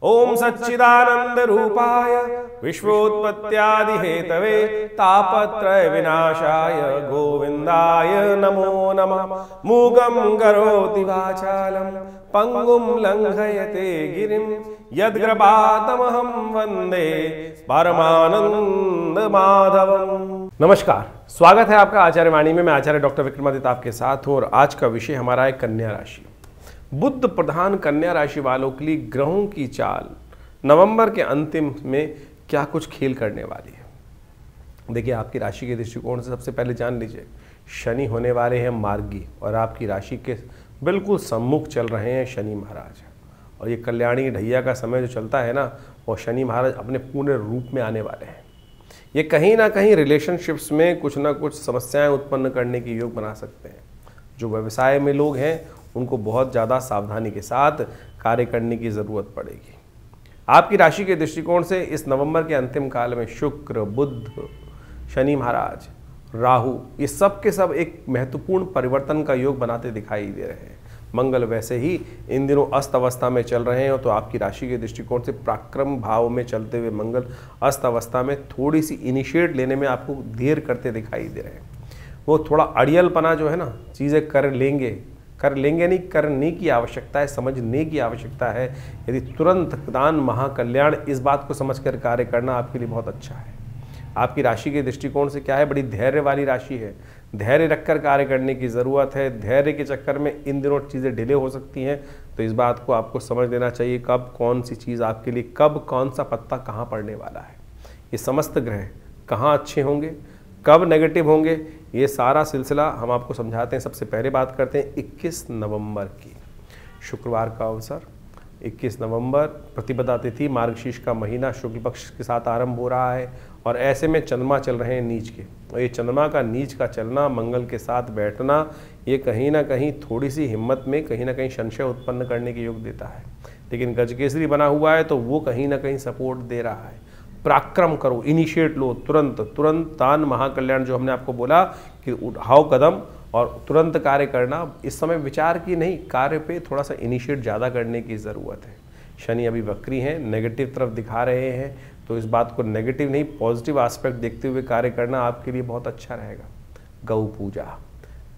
ओम सच्चिदानंद रूपाय विश्वोत्पत्त्यादि Hathaway तापत्रय विनाशाय गोविंदाय नमो नमः। मूगं करोति वाचालं पंगुं लंघयते गिरिं यद्कृपातमहं वंदे परमानंद माधवम। नमस्कार, स्वागत है आपका आचार्य वाणी में। मैं आचार्य डॉक्टर विक्रमादित्य आपके साथ हूँ और आज का विषय हमारा है कन्या राशि। बुध प्रधान कन्या राशि वालों के लिए ग्रहों की चाल नवंबर के अंतिम में क्या कुछ खेल करने वाली है। देखिए, आपकी राशि के दृष्टिकोण से सबसे पहले जान लीजिए, शनि होने वाले हैं मार्गी और आपकी राशि के बिल्कुल सम्मुख चल रहे हैं शनि महाराज। और ये कल्याणी ढैया का समय जो चलता है ना, वो शनि महाराज अपने पूर्ण रूप में आने वाले हैं। ये कहीं ना कहीं रिलेशनशिप्स में कुछ ना कुछ समस्याएं उत्पन्न करने की योग बना सकते हैं। जो व्यवसाय में लोग हैं उनको बहुत ज़्यादा सावधानी के साथ कार्य करने की ज़रूरत पड़ेगी। आपकी राशि के दृष्टिकोण से इस नवंबर के अंतिम काल में शुक्र, बुध, शनि महाराज, राहु, ये सब के सब एक महत्वपूर्ण परिवर्तन का योग बनाते दिखाई दे रहे हैं। मंगल वैसे ही इन दिनों अस्त अवस्था में चल रहे हैं, तो आपकी राशि के दृष्टिकोण से पराक्रम भाव में चलते हुए मंगल अस्त अवस्था में थोड़ी सी इनिशिएट लेने में आपको देर करते दिखाई दे रहे हैं। वो थोड़ा अड़ियलपना जो है ना, चीज़ें कर लेंगे नहीं, करने की आवश्यकता है, समझने की आवश्यकता है। यदि तुरंत दान महाकल्याण, इस बात को समझकर कार्य करना आपके लिए बहुत अच्छा है। आपकी राशि के दृष्टिकोण से क्या है, बड़ी धैर्य वाली राशि है। धैर्य रखकर कार्य करने की ज़रूरत है। धैर्य के चक्कर में इन दिनों चीज़ें डिले हो सकती हैं, तो इस बात को आपको समझ लेना चाहिए कब कौन सी चीज़ आपके लिए, कब कौन सा पत्ता कहाँ पड़ने वाला है। ये समस्त ग्रह कहाँ अच्छे होंगे, कब नेगेटिव होंगे, ये सारा सिलसिला हम आपको समझाते हैं। सबसे पहले बात करते हैं 21 नवंबर की, शुक्रवार का अवसर। 21 नवंबर प्रतिपदा तिथि, मार्गशीर्ष का महीना शुक्ल पक्ष के साथ आरंभ हो रहा है और ऐसे में चंद्रमा चल रहे हैं नीच के। और ये चंद्रमा का नीच का चलना, मंगल के साथ बैठना, ये कहीं ना कहीं थोड़ी सी हिम्मत में कहीं ना कहीं संशय उत्पन्न करने के योग देता है। लेकिन गजकेसरी बना हुआ है तो वो कहीं ना कहीं सपोर्ट दे रहा है। पराक्रम करो, इनिशिएट लो, तुरंत दान महाकल्याण, जो हमने आपको बोला कि उठाओ कदम और तुरंत कार्य करना। इस समय विचार की नहीं, कार्य पे थोड़ा सा इनिशिएट ज़्यादा करने की ज़रूरत है। शनि अभी वक्री हैं, नेगेटिव तरफ दिखा रहे हैं, तो इस बात को नेगेटिव नहीं, पॉजिटिव एस्पेक्ट देखते हुए कार्य करना आपके लिए बहुत अच्छा रहेगा। गौ पूजा,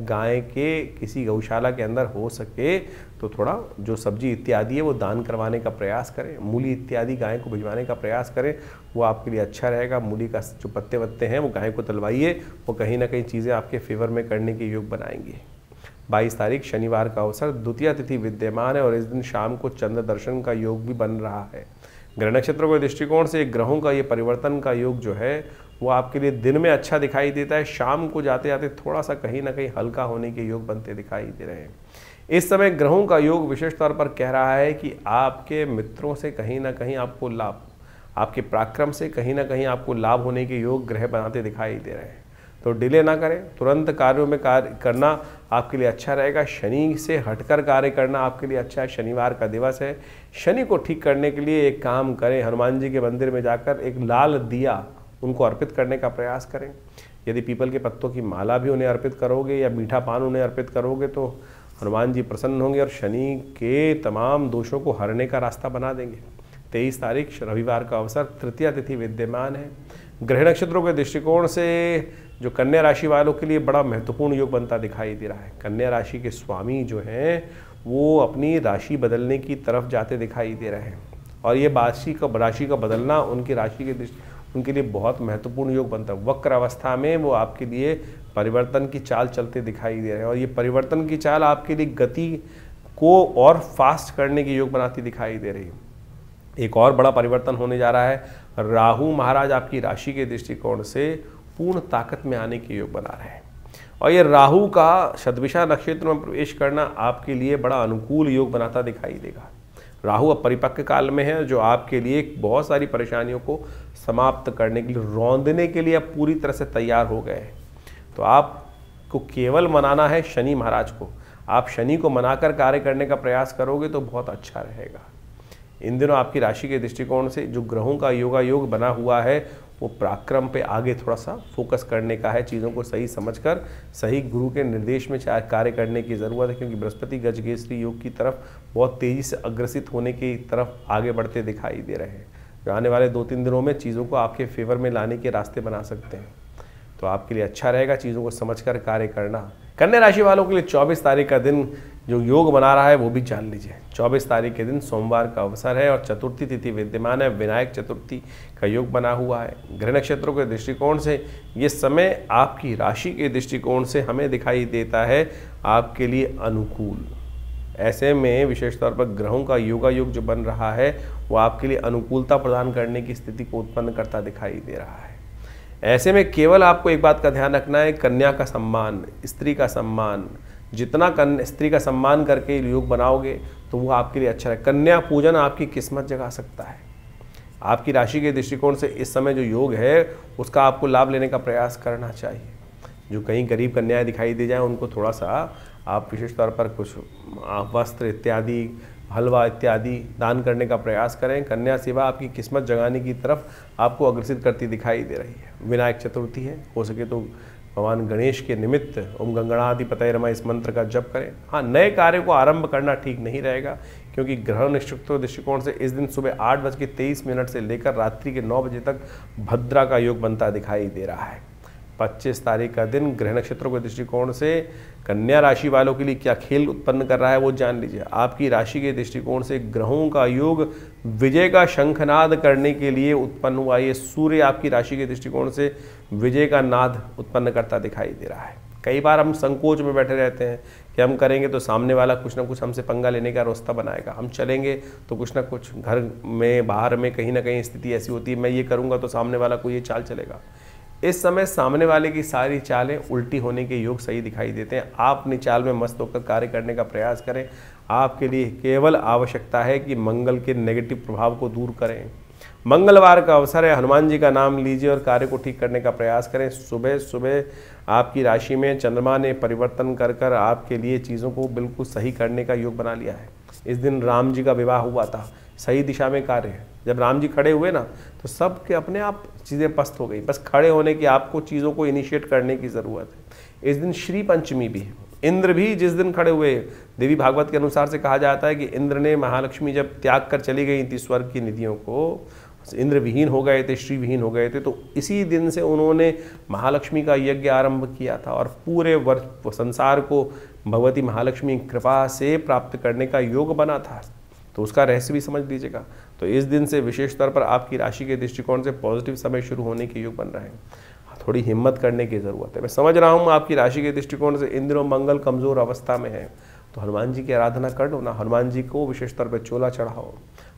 गाय के किसी गौशाला के अंदर हो सके तो थोड़ा जो सब्जी इत्यादि है वो दान करवाने का प्रयास करें। मूली इत्यादि गाय को भिजवाने का प्रयास करें, वो आपके लिए अच्छा रहेगा। मूली का जो पत्ते वत्ते हैं वो गाय को तलवाइए, वो कहीं ना कहीं चीज़ें आपके फेवर में करने के योग बनाएंगे। 22 तारीख शनिवार का अवसर, द्वितीया तिथि विद्यमान है और इस दिन शाम को चंद्र दर्शन का योग भी बन रहा है। ग्रह नक्षत्रों के दृष्टिकोण से ग्रहों का ये परिवर्तन का योग जो है वो आपके लिए दिन में अच्छा दिखाई देता है, शाम को जाते जाते थोड़ा सा कहीं ना कहीं हल्का होने के योग बनते दिखाई दे रहे हैं। इस समय ग्रहों का योग विशेष तौर पर कह रहा है कि आपके मित्रों से कहीं ना कहीं आपको लाभ, आपके पराक्रम से कहीं ना कहीं आपको लाभ होने के योग ग्रह बनाते दिखाई दे रहे हैं। तो डिले ना करें, तुरंत कार्यों में कार्य करना आपके लिए अच्छा रहेगा। शनि से हटकर कार्य करना आपके लिए अच्छा है। शनिवार का दिवस है, शनि को ठीक करने के लिए एक काम करें, हनुमान जी के मंदिर में जाकर एक लाल दिया उनको अर्पित करने का प्रयास करें। यदि पीपल के पत्तों की माला भी उन्हें अर्पित करोगे या मीठा पान उन्हें अर्पित करोगे तो हनुमान जी प्रसन्न होंगे और शनि के तमाम दोषों को हरने का रास्ता बना देंगे। 23 तारीख रविवार का अवसर, तृतीया तिथि विद्यमान है। ग्रह नक्षत्रों के दृष्टिकोण से जो कन्या राशि वालों के लिए बड़ा महत्वपूर्ण योग बनता दिखाई दे रहा है। कन्या राशि के स्वामी जो हैं वो अपनी राशि बदलने की तरफ जाते दिखाई दे रहे हैं और ये राशि का बदलना उनकी राशि के उनके लिए बहुत महत्वपूर्ण योग बनता है। वक्र अवस्था में वो आपके लिए परिवर्तन की चाल चलते दिखाई दे रहे हैं और ये परिवर्तन की चाल आपके लिए गति को और फास्ट करने के योग बनाती दिखाई दे रही है। एक और बड़ा परिवर्तन होने जा रहा है। राहु महाराज आपकी राशि के दृष्टिकोण से पूर्ण ताकत में आने के योग बना रहे हैं और ये राहु का शतभिषा नक्षत्र में प्रवेश करना आपके लिए बड़ा अनुकूल योग बनाता दिखाई देगा। राहु अब परिपक्व काल में है, जो आपके लिए बहुत सारी परेशानियों को समाप्त करने के लिए, रौंदने के लिए अब पूरी तरह से तैयार हो गए हैं। तो आपको केवल मनाना है शनि महाराज को। आप शनि को मनाकर कार्य करने का प्रयास करोगे तो बहुत अच्छा रहेगा। इन दिनों आपकी राशि के दृष्टिकोण से जो ग्रहों का योग बना हुआ है वो पराक्रम पे आगे थोड़ा सा फोकस करने का है, चीज़ों को सही समझकर सही गुरु के निर्देश में कार्य करने की ज़रूरत है, क्योंकि बृहस्पति गजकेसरी योग की तरफ बहुत तेज़ी से अग्रसित होने की तरफ आगे बढ़ते दिखाई दे रहे हैं, जो आने वाले 2-3 दिनों में चीज़ों को आपके फेवर में लाने के रास्ते बना सकते हैं। तो आपके लिए अच्छा रहेगा चीज़ों को समझकर कार्य करना। कन्या राशि वालों के लिए 24 तारीख का दिन जो योग बना रहा है वो भी जान लीजिए। 24 तारीख के दिन सोमवार का अवसर है और चतुर्थी तिथि विद्यमान है, विनायक चतुर्थी का योग बना हुआ है। ग्रह नक्षत्रों के दृष्टिकोण से ये समय आपकी राशि के दृष्टिकोण से हमें दिखाई देता है आपके लिए अनुकूल। ऐसे में विशेष तौर पर ग्रहों का योगायोग जो बन रहा है वो आपके लिए अनुकूलता प्रदान करने की स्थिति को उत्पन्न करता दिखाई दे रहा है। ऐसे में केवल आपको एक बात का ध्यान रखना है, कन्या का सम्मान, स्त्री का सम्मान, जितना स्त्री का सम्मान करके योग बनाओगे तो वो आपके लिए अच्छा है। कन्या पूजन आपकी किस्मत जगा सकता है। आपकी राशि के दृष्टिकोण से इस समय जो योग है उसका आपको लाभ लेने का प्रयास करना चाहिए। जो कहीं गरीब कन्याएं दिखाई दे जाएं उनको थोड़ा सा आप विशेष तौर पर कुछ वस्त्र इत्यादि, हलवा इत्यादि दान करने का प्रयास करें। कन्या सेवा आपकी किस्मत जगाने की तरफ आपको अग्रसित करती दिखाई दे रही है। विनायक चतुर्थी है, हो सके तो भगवान गणेश के निमित्त ओम गंगणाधिपतये नमः इस मंत्र का जप करें। हाँ, नए कार्य को आरंभ करना ठीक नहीं रहेगा, क्योंकि ग्रह नक्षत्र दृष्टिकोण से इस दिन सुबह 8:23 से लेकर रात्रि के 9 बजे तक भद्रा का योग बनता दिखाई दे रहा है। 25 तारीख का दिन ग्रह नक्षत्रों के दृष्टिकोण से कन्या राशि वालों के लिए क्या खेल उत्पन्न कर रहा है वो जान लीजिए। आपकी राशि के दृष्टिकोण से ग्रहों का योग विजय का शंखनाद करने के लिए उत्पन्न हुआ। ये सूर्य आपकी राशि के दृष्टिकोण से विजय का नाद उत्पन्न करता दिखाई दे रहा है। कई बार हम संकोच में बैठे रहते हैं कि हम करेंगे तो सामने वाला कुछ ना कुछ हमसे पंगा लेने का रास्ता बनाएगा, हम चलेंगे तो कुछ ना कुछ घर में बाहर में कहीं ना कहीं स्थिति ऐसी होती है, मैं ये करूँगा तो सामने वाला को ये चाल चलेगा। इस समय सामने वाले की सारी चालें उल्टी होने के योग सही दिखाई देते हैं। आप अपनी चाल में मस्त होकर कार्य करने का प्रयास करें। आपके लिए केवल आवश्यकता है कि मंगल के नेगेटिव प्रभाव को दूर करें। मंगलवार का अवसर है, हनुमान जी का नाम लीजिए और कार्य को ठीक करने का प्रयास करें। सुबह सुबह आपकी राशि में चंद्रमा ने परिवर्तन कर कर आपके लिए चीज़ों को बिल्कुल सही करने का योग बना लिया है। इस दिन राम जी का विवाह हुआ था, सही दिशा में कार्य है। जब राम जी खड़े हुए ना तो सब के अपने आप चीज़ें पस्त हो गई, बस खड़े होने की आपको चीज़ों को इनिशिएट करने की ज़रूरत है। इस दिन श्री पंचमी भी है। इंद्र भी जिस दिन खड़े हुए, देवी भागवत के अनुसार से कहा जाता है कि इंद्र ने महालक्ष्मी जब त्याग कर चली गई थी स्वर्ग की निधियों को, इंद्र विहीन हो गए थे, श्री विहीन हो गए थे, तो इसी दिन से उन्होंने महालक्ष्मी का यज्ञ आरंभ किया था और पूरे वर्ष संसार को भगवती महालक्ष्मी कृपा से प्राप्त करने का योग बना था। तो उसका रहस्य भी समझ लीजिएगा। तो इस दिन से विशेष तौर पर आपकी राशि के दृष्टिकोण से पॉजिटिव समय शुरू होने के योग बन रहे हैं। थोड़ी हिम्मत करने की ज़रूरत है। मैं समझ रहा हूँ आपकी राशि के दृष्टिकोण से इन दिनों मंगल कमज़ोर अवस्था में है, तो हनुमान जी की आराधना कर लो ना। हनुमान जी को विशेष तौर पर चोला चढ़ाओ,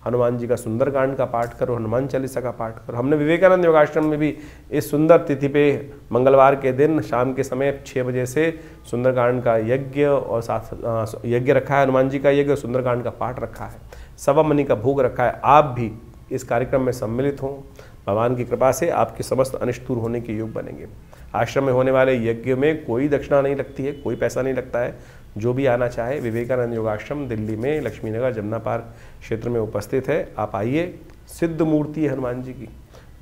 हनुमान जी का सुंदरकांड का पाठ करो, हनुमान चालीसा का पाठ करो। हमने विवेकानंद योगाश्रम में भी इस सुंदर तिथि पे मंगलवार के दिन शाम के समय 6 बजे से सुंदरकांड का यज्ञ और साथ यज्ञ रखा है, हनुमान जी का यज्ञ और सुंदरकांड का पाठ रखा है, सवा मनी का भोग रखा है। आप भी इस कार्यक्रम में सम्मिलित हों। भगवान की कृपा से आपके समस्त अनिष्ट दूर होने के योग बनेंगे। आश्रम में होने वाले यज्ञ में कोई दक्षिणा नहीं लगती है, कोई पैसा नहीं लगता है। जो भी आना चाहे विवेकानंद योगाश्रम दिल्ली में लक्ष्मीनगर जमुना पार्क क्षेत्र में उपस्थित है, आप आइए। सिद्ध मूर्ति है हनुमान जी की,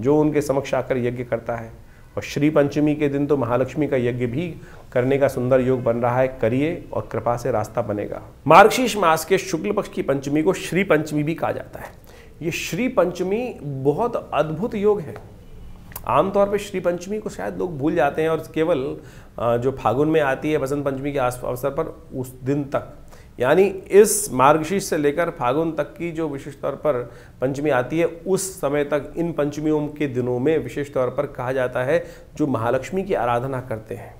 जो उनके समक्ष आकर यज्ञ करता है। और श्री पंचमी के दिन तो महालक्ष्मी का यज्ञ भी करने का सुंदर योग बन रहा है, करिए और कृपा से रास्ता बनेगा। मार्गशीर्ष मास के शुक्ल पक्ष की पंचमी को श्री पंचमी भी कहा जाता है। ये श्री पंचमी बहुत अद्भुत योग है। आमतौर पे श्री पंचमी को शायद लोग भूल जाते हैं और केवल जो फागुन में आती है बसंत पंचमी के अवसर पर उस दिन तक, यानी इस मार्गशीर्ष से लेकर फागुन तक की जो विशेष तौर पर पंचमी आती है, उस समय तक इन पंचमियों के दिनों में विशेष तौर पर कहा जाता है जो महालक्ष्मी की आराधना करते हैं,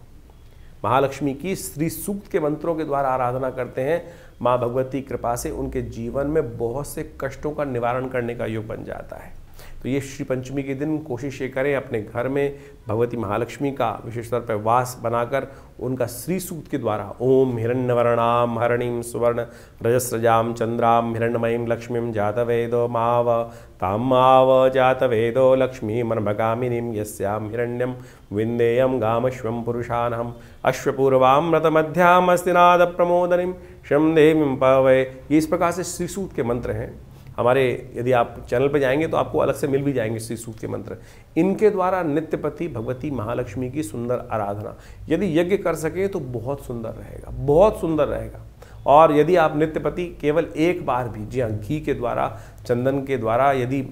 महालक्ष्मी की श्री सूक्त के मंत्रों के द्वारा आराधना करते हैं, माँ भगवती कृपा से उनके जीवन में बहुत से कष्टों का निवारण करने का योग बन जाता है। तो ये श्री पंचमी के दिन कोशिश ये करें अपने घर में भगवती महालक्ष्मी का विशेष तौर पर वास बनाकर उनका श्री सूक्त के द्वारा ओम हिरण्यवर्णाम हरणीम सुवर्ण रजस्रजाम चंद्राम हिरण्यमयीं लक्ष्मीं जातवेदो माव ताम माव जातवेदो लक्ष्मी मनभगामिनीं यस्याम हिरण्यम विन्देयम गामश्वं पुरुषानहम अश्वपूर्वामृतमध्याम अस्तिनाद प्रमोदनीं शम देवीं पवये। ये इस प्रकार से श्री सूक्त के मंत्र हैं। हमारे यदि आप चैनल पे जाएंगे तो आपको अलग से मिल भी जाएंगे श्री सूक्त के मंत्र। इनके द्वारा नित्यपति भगवती महालक्ष्मी की सुंदर आराधना यदि यज्ञ कर सके तो बहुत सुंदर रहेगा, बहुत सुंदर रहेगा। और यदि आप नित्यपति केवल एक बार भी, जी हाँ, घी के द्वारा, चंदन के द्वारा यदि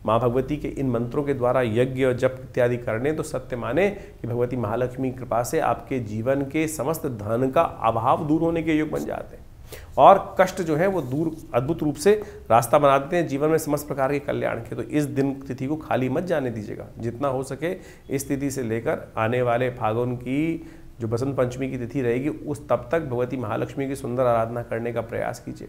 माँ भगवती के इन मंत्रों के द्वारा यज्ञ और जप इत्यादि करने तो सत्य माने कि भगवती महालक्ष्मी की कृपा से आपके जीवन के समस्त धन का अभाव दूर होने के योग बन जाते हैं और कष्ट जो है वो दूर अद्भुत रूप से रास्ता बना देते हैं जीवन में समस्त प्रकार के कल्याण के। तो इस दिन तिथि को खाली मत जाने दीजिएगा, जितना हो सके इस तिथि से लेकर आने वाले फागुन की जो बसंत पंचमी की तिथि रहेगी उस तब तक भगवती महालक्ष्मी की सुंदर आराधना करने का प्रयास कीजिए।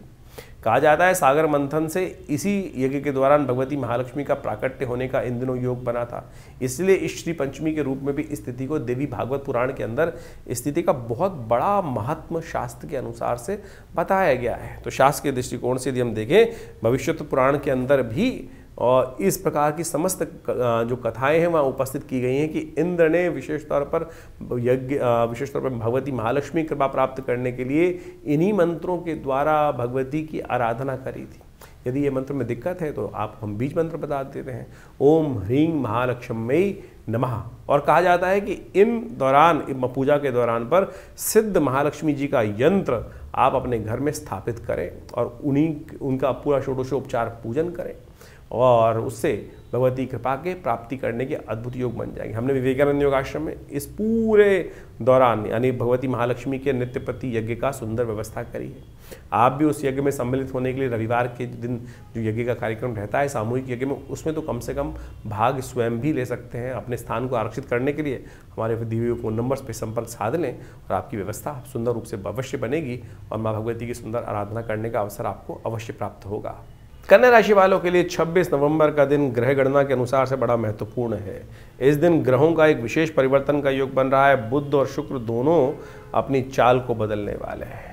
कहा जाता है सागर मंथन से इसी यज्ञ के दौरान भगवती महालक्ष्मी का प्राकट्य होने का इन दिनों योग बना था, इसलिए इस श्री पंचमी के रूप में भी इस तिथि को देवी भागवत पुराण के अंदर इस तिथि का बहुत बड़ा महत्व शास्त्र के अनुसार से बताया गया है। तो शास्त्र के दृष्टिकोण से यदि हम देखें भविष्यत पुराण के अंदर भी और इस प्रकार की समस्त जो कथाएं हैं वहाँ उपस्थित की गई हैं कि इंद्र ने विशेष तौर पर भगवती महालक्ष्मी कृपा प्राप्त करने के लिए इन्हीं मंत्रों के द्वारा भगवती की आराधना करी थी। यदि ये मंत्र में दिक्कत है तो आप हम बीज मंत्र बता देते हैं, ओम ह्रीं महालक्ष्मी नमः। और कहा जाता है कि इन दौरान पूजा के दौरान पर सिद्ध महालक्ष्मी जी का यंत्र आप अपने घर में स्थापित करें और उनका पूरा षोडशोपचार पूजन करें और उससे भगवती कृपा के प्राप्ति करने के अद्भुत योग बन जाएंगे। हमने विवेकानंद योगाश्रम में इस पूरे दौरान यानी भगवती महालक्ष्मी के नित्यपति यज्ञ का सुंदर व्यवस्था करी है। आप भी उस यज्ञ में सम्मिलित होने के लिए रविवार के दिन जो यज्ञ का कार्यक्रम रहता है सामूहिक यज्ञ में, उसमें तो कम से कम भाग स्वयं भी ले सकते हैं। अपने स्थान को आरक्षित करने के लिए हमारे दिए हुए फ़ोन नंबर्स पर संपर्क साध लें और आपकी व्यवस्था सुंदर रूप से अवश्य बनेगी और माँ भगवती की सुंदर आराधना करने का अवसर आपको अवश्य प्राप्त होगा। कन्या राशि वालों के लिए 26 नवंबर का दिन ग्रह गणना के अनुसार से बड़ा महत्वपूर्ण है। इस दिन ग्रहों का एक विशेष परिवर्तन का योग बन रहा है। बुध और शुक्र दोनों अपनी चाल को बदलने वाले हैं।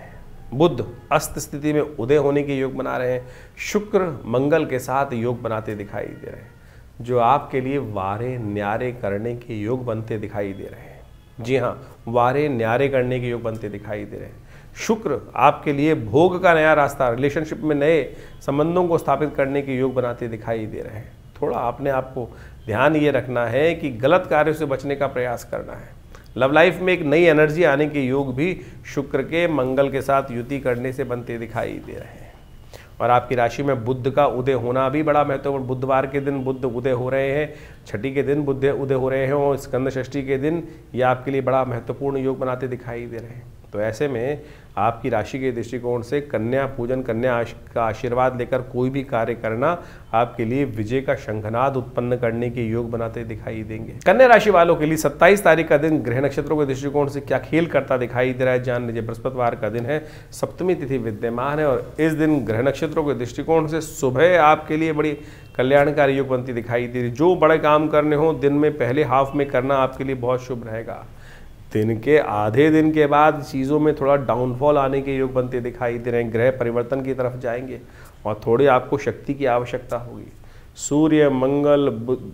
बुध अस्त स्थिति में उदय होने के योग बना रहे हैं, शुक्र मंगल के साथ योग बनाते दिखाई दे रहे हैं, जो आपके लिए वारे न्यारे करने के योग बनते दिखाई दे रहे हैं। जी हाँ, वारे न्यारे करने के योग बनते दिखाई दे रहे हैं। शुक्र आपके लिए भोग का नया रास्ता, रिलेशनशिप में नए संबंधों को स्थापित करने के योग बनाते दिखाई दे रहे हैं। थोड़ा अपने आप को ध्यान ये रखना है कि गलत कार्यों से बचने का प्रयास करना है। लव लाइफ में एक नई एनर्जी आने के योग भी शुक्र के मंगल के साथ युति करने से बनते दिखाई दे रहे हैं। और आपकी राशि में बुध का उदय होना भी बड़ा महत्वपूर्ण। बुधवार के दिन बुध उदय हो रहे हैं, छठी के दिन बुध उदय हो रहे हैं और स्कंद षष्ठी के दिन ये आपके लिए बड़ा महत्वपूर्ण योग बनाते दिखाई दे रहे हैं। तो ऐसे में आपकी राशि के दृष्टिकोण से कन्या पूजन, कन्या का आशीर्वाद लेकर कोई भी कार्य करना आपके लिए विजय का शंखनाद उत्पन्न करने के योग बनाते दिखाई देंगे। कन्या राशि वालों के लिए 27 तारीख का दिन ग्रह नक्षत्रों के दृष्टिकोण से क्या खेल करता दिखाई दे रहा है जान लीजिए। बृहस्पतिवार का दिन है, सप्तमी तिथि विद्यमान है और इस दिन ग्रह नक्षत्रों के दृष्टिकोण से सुबह आपके लिए बड़ी कल्याणकारी योग बनती दिखाई दे रही। जो बड़े काम करने हो दिन में पहले हाफ में करना आपके लिए बहुत शुभ रहेगा। दिन के आधे दिन के बाद चीज़ों में थोड़ा डाउनफॉल आने के योग बनते दिखाई दे रहे हैं। ग्रह परिवर्तन की तरफ जाएंगे और थोड़ी आपको शक्ति की आवश्यकता होगी। सूर्य मंगल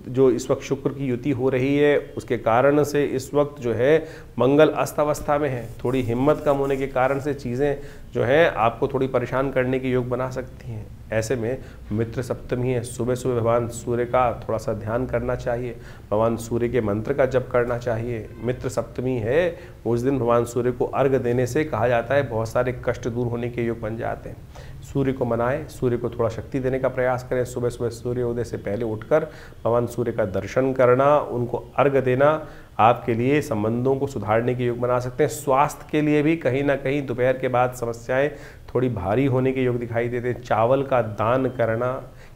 जो इस वक्त शुक्र की युति हो रही है उसके कारण से इस वक्त जो है मंगल अस्त अवस्था में है। थोड़ी हिम्मत कम होने के कारण से चीज़ें जो हैं आपको थोड़ी परेशान करने के योग बना सकती हैं। ऐसे में मित्र सप्तमी है, सुबह सुबह भगवान सूर्य का थोड़ा सा ध्यान करना चाहिए, भगवान सूर्य के मंत्र का जप करना चाहिए। मित्र सप्तमी है, उस दिन भगवान सूर्य को अर्घ देने से कहा जाता है बहुत सारे कष्ट दूर होने के योग बन जाते हैं। सूर्य को मनाएं, सूर्य को थोड़ा शक्ति देने का प्रयास करें। सुबह सुबह सूर्योदय से पहले उठकर भगवान सूर्य का दर्शन करना, उनको अर्घ देना आपके लिए संबंधों को सुधारने के योग बना सकते हैं। स्वास्थ्य के लिए भी कहीं ना कहीं दोपहर के बाद समस्याएं थोड़ी भारी होने के योग दिखाई देते हैं। चावल का दान करना,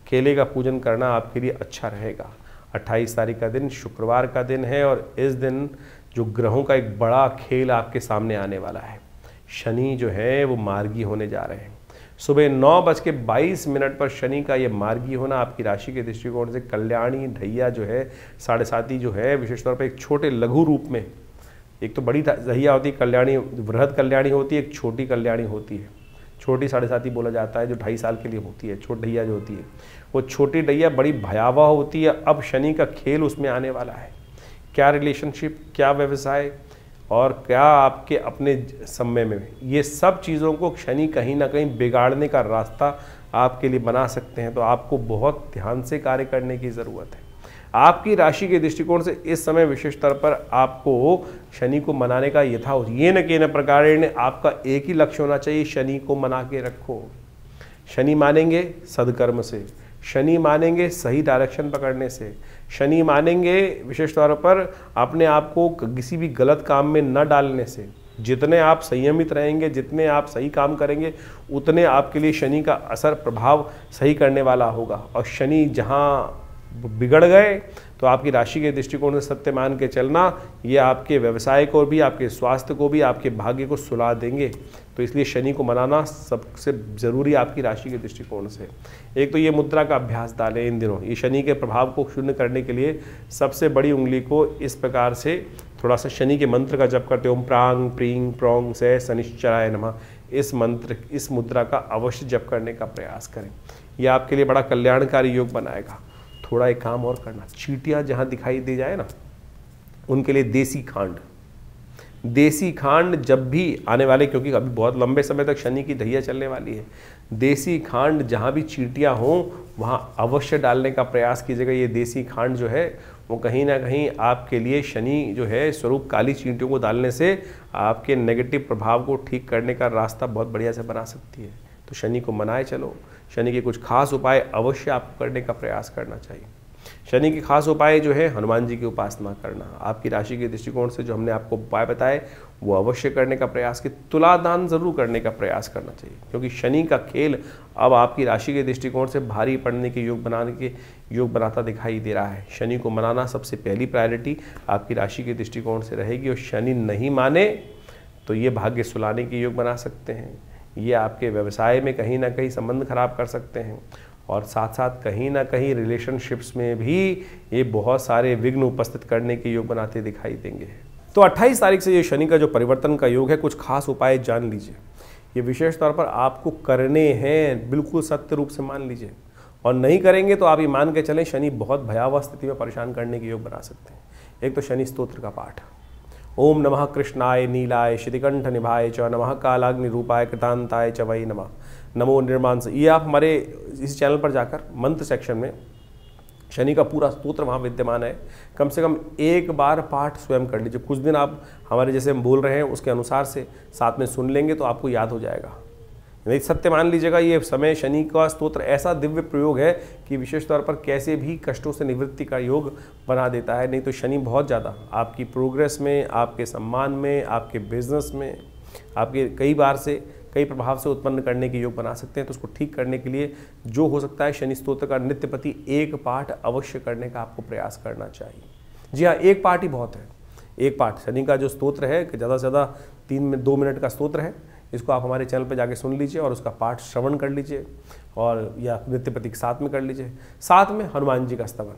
केले का पूजन करना आपके लिए अच्छा रहेगा। 28 तारीख का दिन शुक्रवार का दिन है और इस दिन जो ग्रहों का एक बड़ा खेल आपके सामने आने वाला है। शनि जो है वो मार्गी होने जा रहे हैं। सुबह 9:22 पर शनि का ये मार्गी होना आपकी राशि के दृष्टिकोण से कल्याणी ढैया जो है 7.5 जो है विशेष तौर पर एक छोटे लघु रूप में, एक तो बड़ी ढैया होती है कल्याणी, वृहद कल्याणी होती है, एक छोटी कल्याणी होती है। छोटी 7.5 बोला जाता है जो 2.5 साल के लिए होती है। छोटी ढैया जो होती है वो छोटी ढैया बड़ी भयावह होती है। अब शनि का खेल उसमें आने वाला है। क्या रिलेशनशिप, क्या व्यवसाय और क्या आपके अपने समय में, ये सब चीज़ों को शनि कहीं ना कहीं बिगाड़ने का रास्ता आपके लिए बना सकते हैं, तो आपको बहुत ध्यान से कार्य करने की ज़रूरत है। आपकी राशि के दृष्टिकोण से इस समय विशेष स्तर पर आपको शनि को मनाने का यथावत ये न केन प्रकारेण आपका एक ही लक्ष्य होना चाहिए, शनि को मना के रखो। शनि मानेंगे सदकर्म से, शनि मानेंगे सही डायरेक्शन पकड़ने से, शनि मानेंगे विशेष तौर पर अपने आप को किसी भी गलत काम में न डालने से। जितने आप संयमित रहेंगे, जितने आप सही काम करेंगे, उतने आपके लिए शनि का असर प्रभाव सही करने वाला होगा। और शनि जहाँ बिगड़ गए तो आपकी राशि के दृष्टिकोण से सत्य मान के चलना, ये आपके व्यवसाय को भी, आपके स्वास्थ्य को भी, आपके भाग्य को सुला देंगे। तो इसलिए शनि को मनाना सबसे ज़रूरी आपकी राशि के दृष्टिकोण से। एक तो ये मुद्रा का अभ्यास डालें इन दिनों, ये शनि के प्रभाव को शून्य करने के लिए सबसे बड़ी उंगली को इस प्रकार से थोड़ा सा शनि के मंत्र का जप करते, ओम प्रांग प्रींग प्रोंग से शनिश्चराय नमः, इस मंत्र, इस मुद्रा का अवश्य जप करने का प्रयास करें। यह आपके लिए बड़ा कल्याणकारी योग बनाएगा। थोड़ा एक काम और करना, चींटियाँ जहाँ दिखाई दे जाए ना, उनके लिए देसी खांड जब भी आने वाले, क्योंकि अभी बहुत लंबे समय तक शनि की ढैया चलने वाली है, देसी खांड जहाँ भी चींटियाँ हों वहाँ अवश्य डालने का प्रयास कीजिएगा। ये देसी खांड जो है वो कहीं ना कहीं आपके लिए शनि जो है स्वरूप काली चींटियों को डालने से आपके नेगेटिव प्रभाव को ठीक करने का रास्ता बहुत बढ़िया से बना सकती है। तो शनि को मनाए चलो। शनि के कुछ खास उपाय अवश्य आपको करने का प्रयास करना चाहिए। शनि के खास उपाय जो है हनुमान जी की उपासना करना, आपकी राशि के दृष्टिकोण से जो हमने आपको उपाय बताए वो अवश्य करने का प्रयास, कि तुला दान जरूर करने का प्रयास करना चाहिए, क्योंकि शनि का खेल अब आपकी राशि के दृष्टिकोण से भारी पड़ने के योग बनाता दिखाई दे रहा है। शनि को मनाना सबसे पहली प्रायोरिटी आपकी राशि के दृष्टिकोण से रहेगी, और शनि नहीं माने तो ये भाग्य सुलाने के योग बना सकते हैं, ये आपके व्यवसाय में कहीं ना कहीं संबंध खराब कर सकते हैं, और साथ साथ कहीं ना कहीं रिलेशनशिप्स में भी ये बहुत सारे विघ्न उपस्थित करने के योग बनाते दिखाई देंगे। तो 28 तारीख से ये शनि का जो परिवर्तन का योग है, कुछ खास उपाय जान लीजिए। ये विशेष तौर पर आपको करने हैं, बिल्कुल सत्य रूप से मान लीजिए, और नहीं करेंगे तो आप ये मान के चलें शनि बहुत भयावह स्थिति में परेशान करने के योग बना सकते हैं। एक तो शनि स्तोत्र का पाठ, ओम नमः कृष्णाय नीलाय श्रीकंठ निभाय च नमः कालाग्नि रूपाय कृतांताय च वै नमः नमो निर्मांस। ये आप हमारे इस चैनल पर जाकर मंत्र सेक्शन में शनि का पूरा स्तोत्र वहाँ विद्यमान है, कम से कम एक बार पाठ स्वयं कर लीजिए। कुछ दिन आप हमारे जैसे हम बोल रहे हैं उसके अनुसार से साथ में सुन लेंगे तो आपको याद हो जाएगा। नहीं सत्य मान लीजिएगा, ये समय शनि का स्तोत्र ऐसा दिव्य प्रयोग है कि विशेष तौर पर कैसे भी कष्टों से निवृत्ति का योग बना देता है। नहीं तो शनि बहुत ज़्यादा आपकी प्रोग्रेस में, आपके सम्मान में, आपके बिजनेस में, आपके कई प्रभाव से उत्पन्न करने के योग बना सकते हैं। तो उसको ठीक करने के लिए जो हो सकता है, शनि स्तोत्र का नित्य प्रति एक पाठ अवश्य करने का आपको प्रयास करना चाहिए। जी हाँ, एक पाठ ही बहुत है। एक पाठ शनि का जो स्तोत्र है कि ज़्यादा से ज़्यादा 2 मिनट का स्तोत्र है, इसको आप हमारे चैनल पर जाके सुन लीजिए और उसका पाठ श्रवण कर लीजिए, और या नित्य प्रति के साथ में कर लीजिए। साथ में हनुमान जी का स्तवन,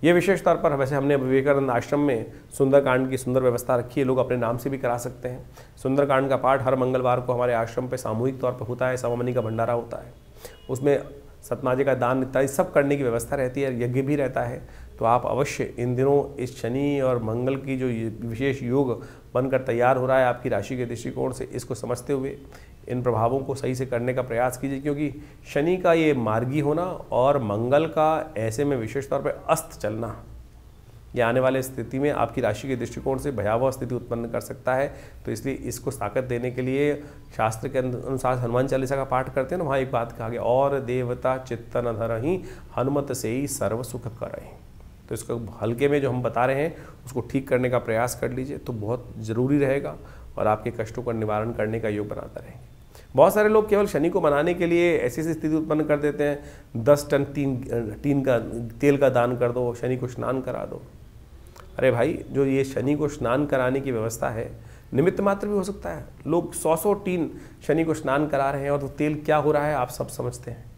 ये विशेष तौर पर वैसे हमने विवेकानंद आश्रम में सुंदरकांड की सुंदर व्यवस्था रखी है, लोग अपने नाम से भी करा सकते हैं। सुंदरकांड का पाठ हर मंगलवार को हमारे आश्रम पे सामूहिक तौर पर होता है, सवामनी का भंडारा होता है, उसमें सतनाजे का दान इत्यादि सब करने की व्यवस्था रहती है, यज्ञ भी रहता है। तो आप अवश्य इन दिनों इस शनि और मंगल की जो विशेष योग बनकर तैयार हो रहा है आपकी राशि के दृष्टिकोण से, इसको समझते हुए इन प्रभावों को सही से करने का प्रयास कीजिए, क्योंकि शनि का ये मार्गी होना और मंगल का ऐसे में विशेष तौर पर अस्त चलना, ये आने वाले स्थिति में आपकी राशि के दृष्टिकोण से भयावह स्थिति उत्पन्न कर सकता है। तो इसलिए इसको ताकत देने के लिए शास्त्र के अनुसार हनुमान चालीसा का पाठ करते हैं ना, वहाँ एक बात कहा गया, और देवता चित्तन धरहि हनुमत से ही सर्व सुख करहि। तो इसको हल्के में जो हम बता रहे हैं उसको ठीक करने का प्रयास कर लीजिए, तो बहुत ज़रूरी रहेगा और आपके कष्टों का निवारण करने का योग बनाता रहेंगे। बहुत सारे लोग केवल शनि को मनाने के लिए ऐसी स्थिति उत्पन्न कर देते हैं, 10 टन टीन का तेल का दान कर दो, शनि को स्नान करा दो। अरे भाई, जो ये शनि को स्नान कराने की व्यवस्था है, निमित्त मात्र भी हो सकता है। लोग 100 टीन शनि को स्नान करा रहे हैं, और तो तेल क्या हो रहा है आप सब समझते हैं।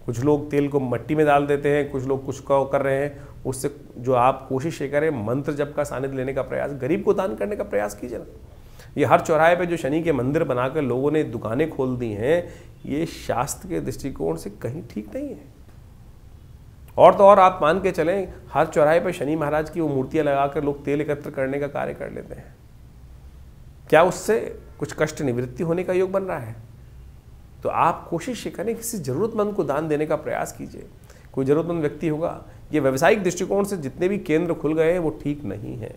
कुछ लोग तेल को मिट्टी में डाल देते हैं, कुछ लोग कुछ कर रहे हैं। उससे जो आप कोशिश ये करें, मंत्र जप का सानिध्य लेने का प्रयास, गरीब को दान करने का प्रयास कीजिए ना। ये हर चौराहे पे जो शनि के मंदिर बनाकर लोगों ने दुकानें खोल दी हैं, ये शास्त्र के दृष्टिकोण से कहीं ठीक नहीं है। और तो और आप मान के चलें, हर चौराहे पे शनि महाराज की वो मूर्तियां लगाकर लोग तेल एकत्र करने का कार्य कर लेते हैं। क्या उससे कुछ कष्ट निवृत्ति होने का योग बन रहा है? तो आप कोशिश करें किसी ज़रूरतमंद को दान देने का प्रयास कीजिए। कोई ज़रूरतमंद व्यक्ति होगा, ये व्यावसायिक दृष्टिकोण से जितने भी केंद्र खुल गए हैं वो ठीक नहीं है,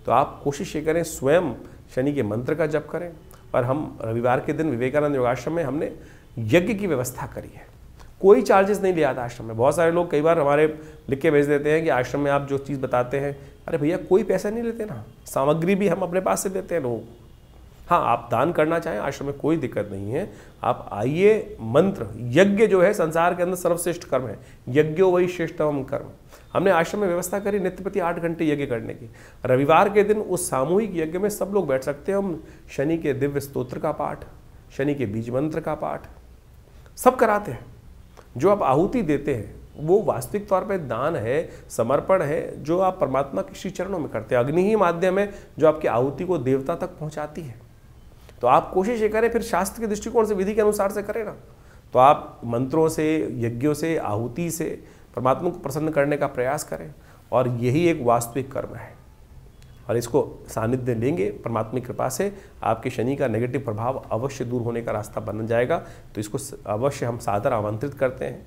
तो आप कोशिश ये करें स्वयं शनि के मंत्र का जप करें। और हम रविवार के दिन विवेकानंद योगाश्रम में हमने यज्ञ की व्यवस्था करी है, कोई चार्जेस नहीं लिया था आश्रम में। बहुत सारे लोग कई बार हमारे लिख के भेज देते हैं कि आश्रम में आप जो चीज़ बताते हैं, अरे भैया कोई पैसा नहीं लेते ना, सामग्री भी हम अपने पास से देते हैं लोग। हाँ, आप दान करना चाहें आश्रम में कोई दिक्कत नहीं है, आप आइए। मंत्र यज्ञ जो है संसार के अंदर सर्वश्रेष्ठ कर्म है, यज्ञो वही श्रेष्ठतम कर्म। हमने आश्रम में व्यवस्था करी नित्य प्रति 8 घंटे यज्ञ करने की। रविवार के दिन उस सामूहिक यज्ञ में सब लोग बैठ सकते हैं। हम शनि के दिव्य स्तोत्र का पाठ, शनि के बीज मंत्र का पाठ सब कराते हैं। जो आप आहुति देते हैं वो वास्तविक तौर पे दान है, समर्पण है, जो आप परमात्मा के श्री चरणों में करते हैं। अग्नि ही माध्यम है जो आपकी आहुति को देवता तक पहुंचाती है। तो आप कोशिश ये करें, फिर शास्त्र के दृष्टिकोण से विधि के अनुसार से करें ना, तो आप मंत्रों से, यज्ञों से, आहुति से परमात्मा को प्रसन्न करने का प्रयास करें। और यही एक वास्तविक कर्म है, और इसको सानिध्य लेंगे परमात्मा की कृपा से, आपके शनि का नेगेटिव प्रभाव अवश्य दूर होने का रास्ता बन जाएगा। तो इसको अवश्य हम सादर आमंत्रित करते हैं।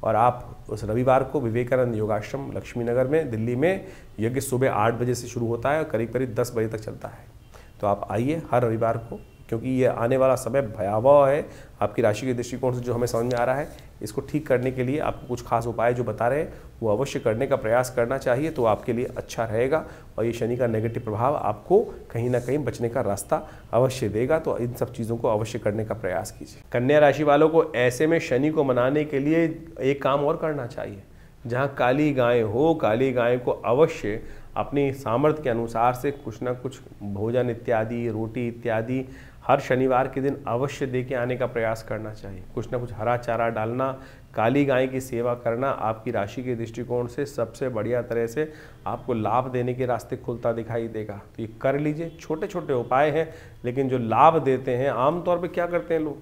और आप उस रविवार को विवेकानंद योगाश्रम लक्ष्मी नगर में दिल्ली में यज्ञ सुबह 8 बजे से शुरू होता है और करीब करीब 10 बजे तक चलता है। तो आप आइए हर रविवार को, क्योंकि ये आने वाला समय भयावह है। आपकी राशि के दृष्टिकोण से जो हमें समझ में आ रहा है, इसको ठीक करने के लिए आपको कुछ खास उपाय जो बता रहे हैं वो अवश्य करने का प्रयास करना चाहिए, तो आपके लिए अच्छा रहेगा। और ये शनि का नेगेटिव प्रभाव आपको कहीं ना कहीं बचने का रास्ता अवश्य देगा। तो इन सब चीज़ों को अवश्य करने का प्रयास कीजिए। कन्या राशि वालों को ऐसे में शनि को मनाने के लिए एक काम और करना चाहिए। जहाँ काली गाय हो, काली गाय को अवश्य अपनी सामर्थ्य के अनुसार से कुछ ना कुछ भोजन इत्यादि, रोटी इत्यादि हर शनिवार के दिन अवश्य दे के आने का प्रयास करना चाहिए। कुछ ना कुछ हरा चारा डालना, काली गाय की सेवा करना आपकी राशि के दृष्टिकोण से सबसे बढ़िया तरह से आपको लाभ देने के रास्ते खुलता दिखाई देगा। तो ये कर लीजिए। छोटे छोटे उपाय हैं लेकिन जो लाभ देते हैं। आमतौर पे क्या करते हैं लोग,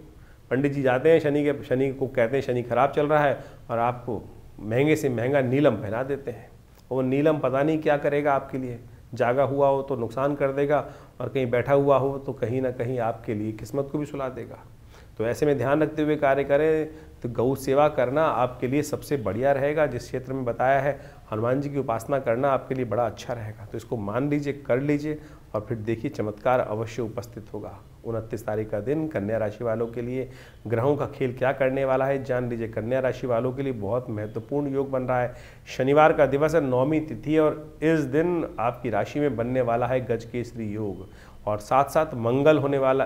पंडित जी जाते हैं शनि को कहते हैं शनि खराब चल रहा है और आपको महंगे से महंगा नीलम पहना देते हैं। वो नीलम पता नहीं क्या करेगा आपके लिए, जागा हुआ हो तो नुकसान कर देगा और कहीं बैठा हुआ हो तो कहीं ना कहीं आपके लिए किस्मत को भी सुला देगा। तो ऐसे में ध्यान रखते हुए कार्य करें तो गौ सेवा करना आपके लिए सबसे बढ़िया रहेगा। जिस क्षेत्र में बताया है हनुमान जी की उपासना करना आपके लिए बड़ा अच्छा रहेगा। तो इसको मान लीजिए, कर लीजिए और फिर देखिए चमत्कार अवश्य उपस्थित होगा। 29 तारीख का दिन कन्या राशि वालों के लिए ग्रहों का खेल क्या करने वाला है जान लीजिए। कन्या राशि वालों के लिए बहुत महत्वपूर्ण योग बन रहा है। शनिवार का दिवस है, 9वीं तिथि, और इस दिन आपकी राशि में बनने वाला है गजकेसरी योग। और साथ साथ मंगल होने वाला,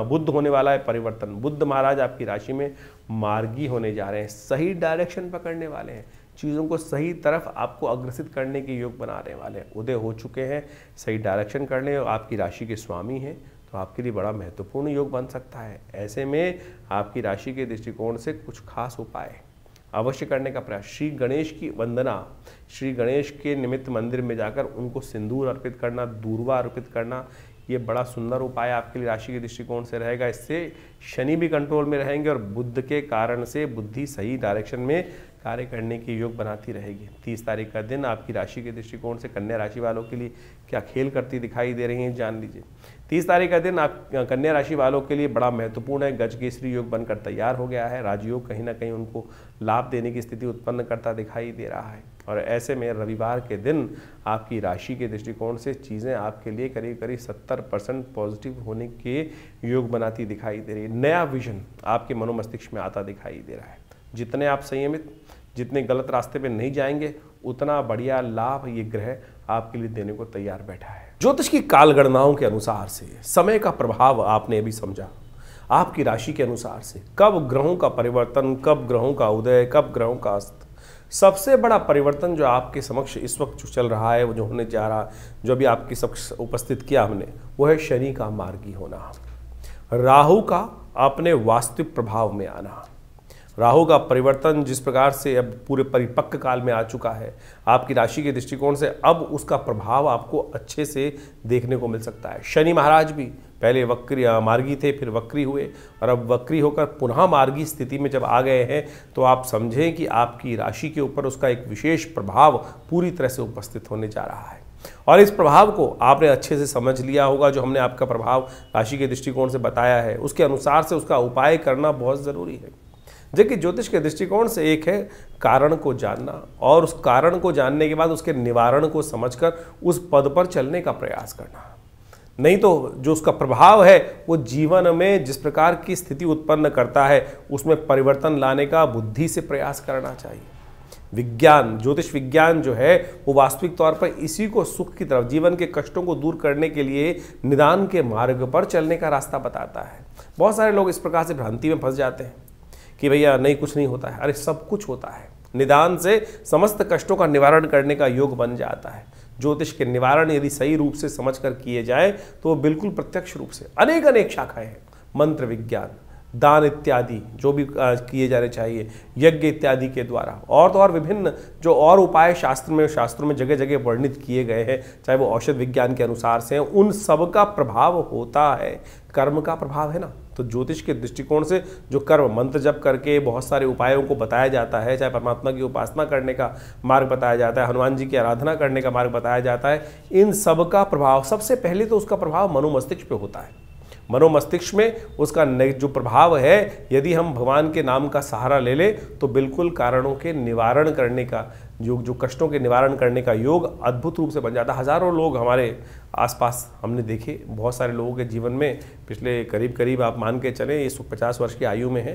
बुध होने वाला है परिवर्तन। बुध महाराज आपकी राशि में मार्गी होने जा रहे हैं, सही डायरेक्शन पकड़ने वाले हैं, चीज़ों को सही तरफ आपको अग्रसित करने के योग बनाने वाले हैं। उदय हो चुके हैं, सही डायरेक्शन करने, और आपकी राशि के स्वामी हैं, तो आपके लिए बड़ा महत्वपूर्ण योग बन सकता है। ऐसे में आपकी राशि के दृष्टिकोण से कुछ खास उपाय अवश्य करने का प्रयास। श्री गणेश की वंदना, श्री गणेश के निमित्त मंदिर में जाकर उनको सिंदूर अर्पित करना, दूर्वा अर्पित करना, ये बड़ा सुंदर उपाय आपके लिए राशि के दृष्टिकोण से रहेगा। इससे शनि भी कंट्रोल में रहेंगे और बुध के कारण से बुद्धि सही डायरेक्शन में कार्य करने की योग बनाती रहेगी। 30 तारीख का दिन आपकी राशि के दृष्टिकोण से कन्या राशि वालों के लिए क्या खेल करती दिखाई दे रही हैं जान लीजिए। 30 तारीख का दिन आप कन्या राशि वालों के लिए बड़ा महत्वपूर्ण है। गजकेसरी योग बनकर तैयार हो गया है। राजयोग कहीं ना कहीं उनको लाभ देने की स्थिति उत्पन्न करता दिखाई दे रहा है। और ऐसे में रविवार के दिन आपकी राशि के दृष्टिकोण से चीज़ें आपके लिए करीब करीब 70% पॉजिटिव होने के योग बनाती दिखाई दे रही है। नया विजन आपके मनोमस्तिष्क में आता दिखाई दे रहा है। जितने आप संयमित, जितने गलत रास्ते पे नहीं जाएंगे, उतना बढ़िया लाभ ये ग्रह आपके लिए देने को तैयार बैठा है। ज्योतिष की कालगणनाओं के अनुसार से समय का प्रभाव आपने अभी समझा। आपकी राशि के अनुसार से कब ग्रहों का परिवर्तन, कब ग्रहों का उदय, कब ग्रहों का अस्त। सबसे बड़ा परिवर्तन जो आपके समक्ष इस वक्त जो चल रहा है, वो जो होने जा रहा, जो अभी आपके समक्ष उपस्थित किया हमने, वो है शनि का मार्गी होना, राहु का अपने वास्तविक प्रभाव में आना। राहु का परिवर्तन जिस प्रकार से अब पूरे परिपक्व काल में आ चुका है आपकी राशि के दृष्टिकोण से, अब उसका प्रभाव आपको अच्छे से देखने को मिल सकता है। शनि महाराज भी पहले मार्गी थे, फिर वक्री हुए, और अब वक्री होकर पुनः मार्गी स्थिति में जब आ गए हैं, तो आप समझें कि आपकी राशि के ऊपर उसका एक विशेष प्रभाव पूरी तरह से उपस्थित होने जा रहा है। और इस प्रभाव को आपने अच्छे से समझ लिया होगा। जो हमने आपका प्रभाव राशि के दृष्टिकोण से बताया है उसके अनुसार से उसका उपाय करना बहुत ज़रूरी है। जबकि ज्योतिष के दृष्टिकोण से एक है कारण को जानना और उस कारण को जानने के बाद उसके निवारण को समझकर उस पद पर चलने का प्रयास करना। नहीं तो जो उसका प्रभाव है वो जीवन में जिस प्रकार की स्थिति उत्पन्न करता है उसमें परिवर्तन लाने का बुद्धि से प्रयास करना चाहिए। विज्ञान, ज्योतिष विज्ञान जो है वो वास्तविक तौर पर इसी को सुख की तरफ, जीवन के कष्टों को दूर करने के लिए निदान के मार्ग पर चलने का रास्ता बताता है। बहुत सारे लोग इस प्रकार से भ्रांति में फंस जाते हैं कि भैया नहीं, कुछ नहीं होता है। अरे सब कुछ होता है। निदान से समस्त कष्टों का निवारण करने का योग बन जाता है। ज्योतिष के निवारण यदि सही रूप से समझकर किए जाए तो वो बिल्कुल प्रत्यक्ष रूप से अनेक शाखाएं हैं। मंत्र विज्ञान, दान इत्यादि जो भी किए जाने चाहिए, यज्ञ इत्यादि के द्वारा, और तो और विभिन्न जो और उपाय शास्त्रों में जगह जगह वर्णित किए गए हैं, चाहे वो औषध विज्ञान के अनुसार से हैं, उन सब का प्रभाव होता है। कर्म का प्रभाव है ना। तो ज्योतिष के दृष्टिकोण से जो कर्म, मंत्र जप करके बहुत सारे उपायों को बताया जाता है, चाहे परमात्मा की उपासना करने का मार्ग बताया जाता है, हनुमान जी की आराधना करने का मार्ग बताया जाता है, इन सब का प्रभाव सबसे पहले तो उसका प्रभाव मनोमस्तिष्क पे होता है। मनोमस्तिष्क में उसका जो प्रभाव है, यदि हम भगवान के नाम का सहारा ले ले तो बिल्कुल कारणों के निवारण करने का, जो कष्टों के निवारण करने का योग अद्भुत रूप से बन जाता है। हज़ारों लोग हमारे आसपास हमने देखे, बहुत सारे लोगों के जीवन में पिछले करीब आप मान के चलें ये 50 वर्ष की आयु में है,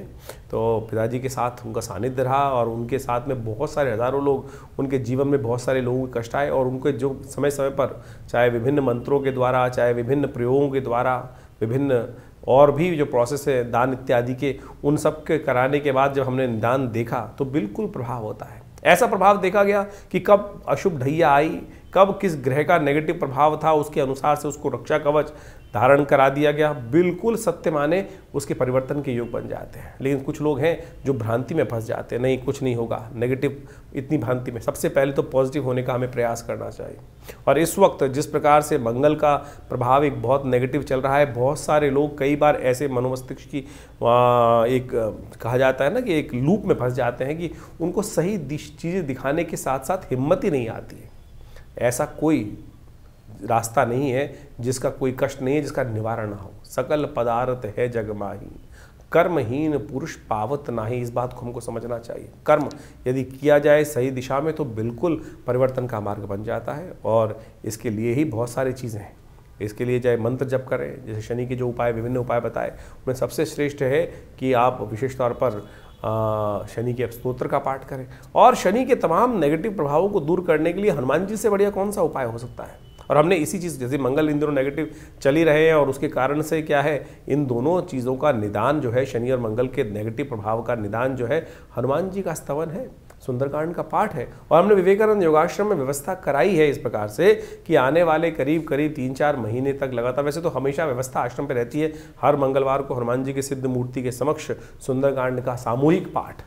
तो पिताजी के साथ उनका सानिध्य रहा और उनके साथ में बहुत सारे हज़ारों लोग, उनके जीवन में बहुत सारे लोगों के कष्ट आए और उनके जो समय समय पर चाहे विभिन्न मंत्रों के द्वारा, चाहे विभिन्न प्रयोगों के द्वारा, विभिन्न और भी जो प्रोसेस है दान इत्यादि के, उन सब के कराने के बाद जब हमने निदान देखा तो बिल्कुल प्रभाव होता है। ऐसा प्रभाव देखा गया कि कब अशुभ ढैया आई, कब किस ग्रह का नेगेटिव प्रभाव था, उसके अनुसार से उसको रक्षा कवच धारण करा दिया गया। बिल्कुल सत्य माने उसके परिवर्तन के योग बन जाते हैं। लेकिन कुछ लोग हैं जो भ्रांति में फंस जाते हैं, नहीं कुछ नहीं होगा, नेगेटिव, इतनी भ्रांति में। सबसे पहले तो पॉजिटिव होने का हमें प्रयास करना चाहिए। और इस वक्त जिस प्रकार से मंगल का प्रभाव एक बहुत नेगेटिव चल रहा है, बहुत सारे लोग कई बार ऐसे मनोमस्तिष्क की एक कहा जाता है ना कि एक लूप में फंस जाते हैं कि उनको सही चीज़ें दिखाने के साथ साथ हिम्मत ही नहीं आती है। ऐसा कोई रास्ता नहीं है जिसका कोई कष्ट नहीं है जिसका निवारण ना हो। सकल पदार्थ है जग माही, कर्महीन पुरुष पावत नाही। इस बात को हमको समझना चाहिए। कर्म यदि किया जाए सही दिशा में तो बिल्कुल परिवर्तन का मार्ग बन जाता है। और इसके लिए ही बहुत सारी चीज़ें हैं। इसके लिए चाहे मंत्र जप करें, जैसे शनि के जो उपाय, विभिन्न उपाय बताए, उनमें सबसे श्रेष्ठ है कि आप विशेष तौर पर शनि के स्तोत्र का पाठ करें। और शनि के तमाम नेगेटिव प्रभावों को दूर करने के लिए हनुमान जी से बढ़िया कौन सा उपाय हो सकता है। और हमने इसी चीज़, जैसे मंगल इन दिनों नेगेटिव चल ही रहे हैं और उसके कारण से क्या है, इन दोनों चीज़ों का निदान जो है, शनि और मंगल के नेगेटिव प्रभाव का निदान जो है, हनुमान जी का स्तवन है, सुंदरकांड का पाठ है। और हमने विवेकानंद योगाश्रम में व्यवस्था कराई है इस प्रकार से कि आने वाले करीब 3-4 महीने तक लगातार, वैसे तो हमेशा व्यवस्था आश्रम पे रहती है, हर मंगलवार को हनुमान जी के सिद्ध मूर्ति के समक्ष सुंदरकांड का सामूहिक पाठ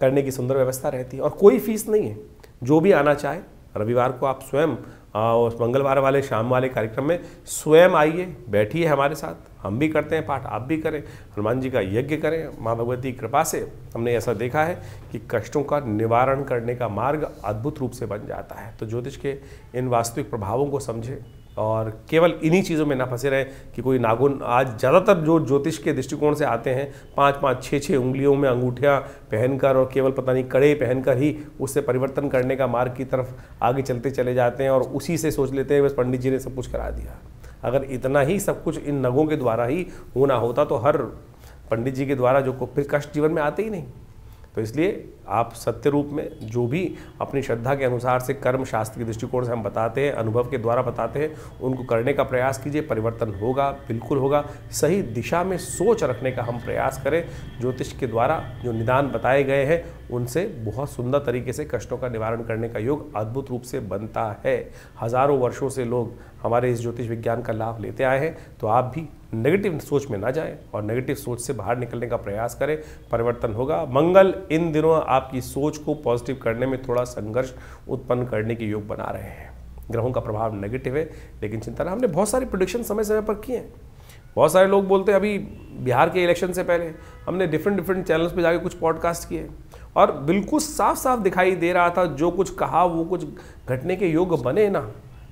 करने की सुंदर व्यवस्था रहती है। और कोई फीस नहीं है, जो भी आना चाहे रविवार को आप स्वयं उस मंगलवार वाले शाम वाले कार्यक्रम में स्वयं आइए, बैठिए हमारे साथ, हम भी करते हैं पाठ, आप भी करें, हनुमान जी का यज्ञ करें। माँ भगवती की कृपा से हमने ऐसा देखा है कि कष्टों का निवारण करने का मार्ग अद्भुत रूप से बन जाता है। तो ज्योतिष के इन वास्तविक प्रभावों को समझें और केवल इन्हीं चीज़ों में ना फंसे रहें कि कोई नाखून, आज ज़्यादातर जो ज्योतिष के दृष्टिकोण से आते हैं 5-5, 6-6 उंगलियों में अंगूठियाँ पहनकर और केवल पता नहीं कड़े पहनकर ही उससे परिवर्तन करने का मार्ग की तरफ आगे चलते चले जाते हैं और उसी से सोच लेते हैं बस पंडित जी ने सब कुछ करा दिया। अगर इतना ही सब कुछ इन नगों के द्वारा ही होना होता तो हर पंडित जी के द्वारा जो फिर कष्ट जीवन में आते ही नहीं। तो इसलिए आप सत्य रूप में जो भी अपनी श्रद्धा के अनुसार से कर्म शास्त्र के दृष्टिकोण से हम बताते हैं, अनुभव के द्वारा बताते हैं, उनको करने का प्रयास कीजिए। परिवर्तन होगा, बिल्कुल होगा। सही दिशा में सोच रखने का हम प्रयास करें। ज्योतिष के द्वारा जो निदान बताए गए हैं उनसे बहुत सुंदर तरीके से कष्टों का निवारण करने का योग अद्भुत रूप से बनता है। हज़ारों वर्षों से लोग हमारे इस ज्योतिष विज्ञान का लाभ लेते आए हैं। तो आप भी नेगेटिव सोच में ना जाएं और नेगेटिव सोच से बाहर निकलने का प्रयास करें, परिवर्तन होगा। मंगल इन दिनों आपकी सोच को पॉजिटिव करने में थोड़ा संघर्ष उत्पन्न करने के योग बना रहे हैं। ग्रहों का प्रभाव नेगेटिव है, लेकिन चिंता ना, हमने बहुत सारी प्रेडिक्शन समय समय पर किए हैं। बहुत सारे लोग बोलते हैं, अभी बिहार के इलेक्शन से पहले हमने डिफरेंट चैनल्स पे जाके कुछ पॉडकास्ट किए और बिल्कुल साफ साफ दिखाई दे रहा था जो कुछ कहा वो कुछ घटने के योग बने ना।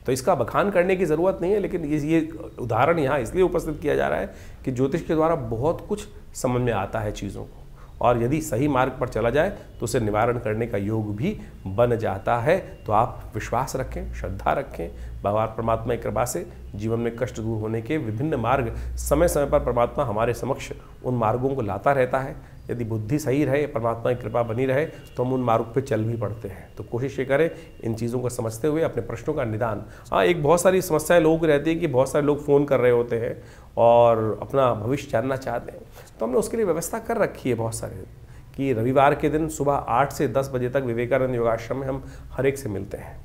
तो इसका बखान करने की ज़रूरत नहीं है, लेकिन ये उदाहरण यहाँ इसलिए उपस्थित किया जा रहा है कि ज्योतिष के द्वारा बहुत कुछ समझ में आता है चीज़ों को, और यदि सही मार्ग पर चला जाए तो उसे निवारण करने का योग भी बन जाता है। तो आप विश्वास रखें, श्रद्धा रखें, भगवान परमात्मा की कृपा से जीवन में कष्ट दूर होने के विभिन्न मार्ग समय समय पर परमात्मा हमारे समक्ष उन मार्गों को लाता रहता है। यदि बुद्धि सही रहे, परमात्मा की कृपा बनी रहे, तो हम उन मार्ग पे चल भी पड़ते हैं। तो कोशिश ये करें इन चीज़ों को समझते हुए अपने प्रश्नों का निदान। हाँ, एक बहुत सारी समस्याएं लोगों की रहती है कि बहुत सारे लोग फ़ोन कर रहे होते हैं और अपना भविष्य जानना चाहते हैं, तो हमने उसके लिए व्यवस्था कर रखी है बहुत सारे कि रविवार के दिन सुबह 8 से 10 बजे तक विवेकानंद योगाश्रम में हम हर एक से मिलते हैं।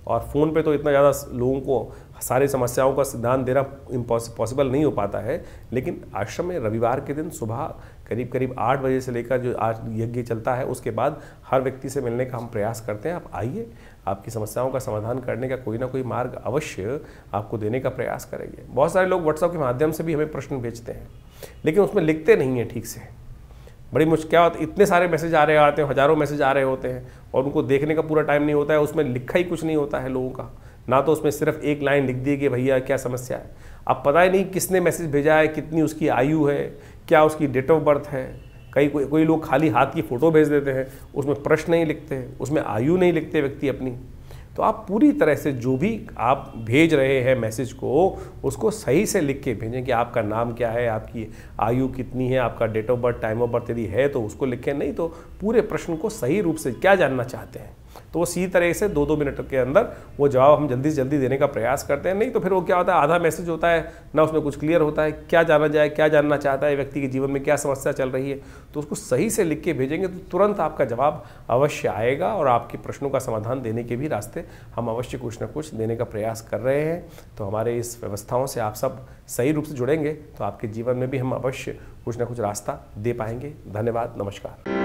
और फ़ोन पे तो इतना ज़्यादा लोगों को सारी समस्याओं का सिद्धांत देना पॉसिबल नहीं हो पाता है, लेकिन आश्रम में रविवार के दिन सुबह करीब 8 बजे से लेकर जो आज यज्ञ चलता है उसके बाद हर व्यक्ति से मिलने का हम प्रयास करते हैं। आप आइए, आपकी समस्याओं का समाधान करने का कोई ना कोई मार्ग अवश्य आपको देने का प्रयास करेंगे। बहुत सारे लोग व्हाट्सएप के माध्यम से भी हमें प्रश्न भेजते हैं, लेकिन उसमें लिखते नहीं हैं ठीक से। बड़ी मुश्किल क्या होती है, इतने सारे मैसेज आ रहे आते हैं, हज़ारों मैसेज आ रहे होते हैं और उनको देखने का पूरा टाइम नहीं होता है। उसमें लिखा ही कुछ नहीं होता है लोगों का, ना तो उसमें सिर्फ एक लाइन लिख दी कि भैया क्या समस्या है। अब पता ही नहीं किसने मैसेज भेजा है, कितनी उसकी आयु है, क्या उसकी डेट ऑफ बर्थ है। कोई लोग खाली हाथ की फ़ोटो भेज देते हैं, उसमें प्रश्न नहीं लिखते, उसमें आयु नहीं लिखते व्यक्ति अपनी। तो आप पूरी तरह से जो भी आप भेज रहे हैं मैसेज को, उसको सही से लिख के भेजें कि आपका नाम क्या है, आपकी आयु कितनी है, आपका date of birth, time of birth यदि है तो उसको लिखें, नहीं तो पूरे प्रश्न को सही रूप से क्या जानना चाहते हैं तो वो सी तरह से 2-2 मिनट के अंदर वो जवाब हम जल्दी से जल्दी देने का प्रयास करते हैं। नहीं तो फिर वो क्या होता है, आधा मैसेज होता है ना, उसमें कुछ क्लियर होता है क्या जाना जाए, क्या जानना चाहता है व्यक्ति के जीवन में, क्या समस्या चल रही है। तो उसको सही से लिख के भेजेंगे तो तुरंत आपका जवाब अवश्य आएगा और आपके प्रश्नों का समाधान देने के भी रास्ते हम अवश्य कुछ ना कुछ देने का प्रयास कर रहे हैं। तो हमारे इस व्यवस्थाओं से आप सब सही रूप से जुड़ेंगे तो आपके जीवन में भी हम अवश्य कुछ ना कुछ रास्ता दे पाएंगे। धन्यवाद, नमस्कार।